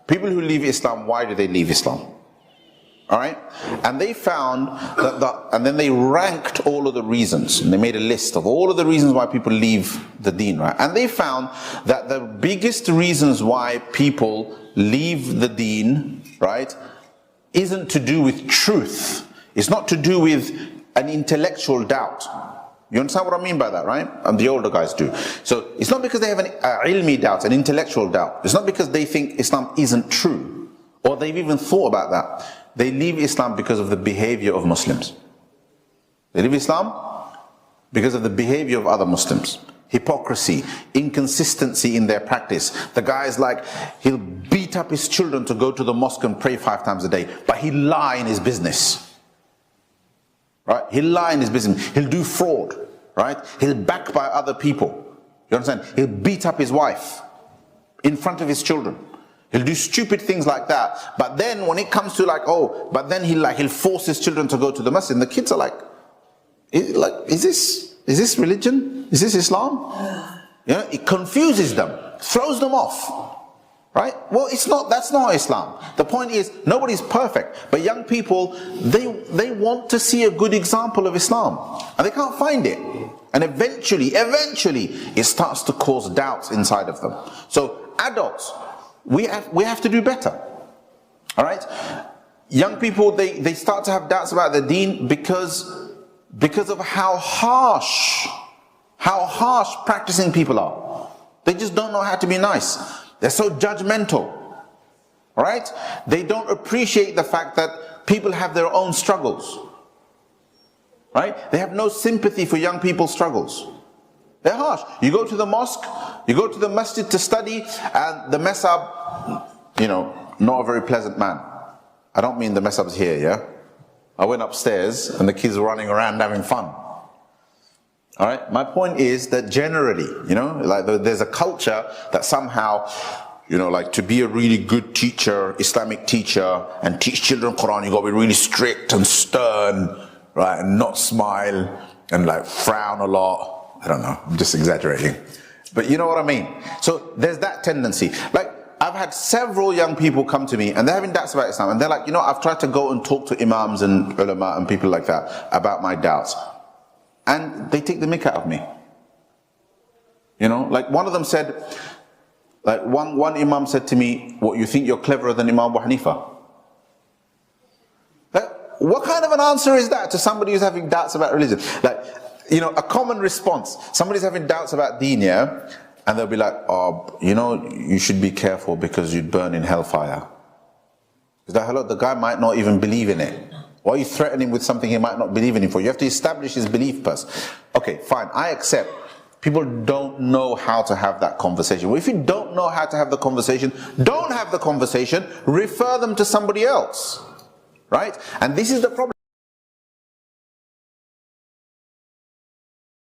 People who leave Islam, why do they leave Islam? All right? And they found that, and then they ranked all of the reasons, and they made a list of all of the reasons why people leave the deen, right? And they found that the biggest reasons why people leave the deen, right, isn't to do with truth. It's not to do with an intellectual doubt. You understand what I mean by that, right? And the older guys do. So it's not because they have an ilmi doubt, an intellectual doubt. It's not because they think Islam isn't true, or they've even thought about that. They leave Islam because of the behavior of Muslims. They leave Islam because of the behavior of other Muslims. Hypocrisy, inconsistency in their practice. The guy is like, he'll beat up his children to go to the mosque and pray 5 times a day, but he'll lie in his business. Right? He'll lie in his business. He'll do fraud. Right? He'll back by other people. You understand? He'll beat up his wife in front of his children. He'll do stupid things like that. But then when it comes to like, oh, but then he'll force his children to go to the masjid. And the kids are like, is this religion? Is this Islam? You know, it confuses them, throws them off. Right? Well, that's not Islam. The point is, nobody's perfect. But young people, they want to see a good example of Islam. And they can't find it. And eventually, it starts to cause doubts inside of them. So adults, we have to do better. All right? Young people, they start to have doubts about the deen because of how harsh practicing people are. They just don't know how to be nice. They're so judgmental. All right? They don't appreciate the fact that people have their own struggles. Right? They have no sympathy for young people's struggles. They're harsh. You go to the mosque, you go to the masjid to study, and the mesab, you know, not a very pleasant man. I don't mean the mesab's here, yeah? I went upstairs and the kids were running around having fun. All right? My point is that generally, you know, like there's a culture that somehow, you know, like to be a really good teacher, Islamic teacher, and teach children Quran, you got to be really strict and stern, right? And not smile and like frown a lot. I don't know, I'm just exaggerating. But you know what I mean? So there's that tendency. Like, I've had several young people come to me and they're having doubts about Islam. And they're like, you know, I've tried to go and talk to imams and ulama and people like that about my doubts. And they take the mick out of me. You know, like one of them said, like one imam said to me, what, you think you're cleverer than Imam Abu Hanifa? Like, what kind of an answer is that to somebody who's having doubts about religion? Like, you know, a common response, somebody's having doubts about deen, yeah, and they'll be like, oh, you know, you should be careful because you'd burn in hellfire. Is that, hello, the guy might not even believe in it. Why are you threatening with something he might not believe in for? You have to establish his belief first. Okay, fine, I accept. People don't know how to have that conversation. Well, if you don't know how to have the conversation, don't have the conversation, refer them to somebody else. Right? And this is the problem.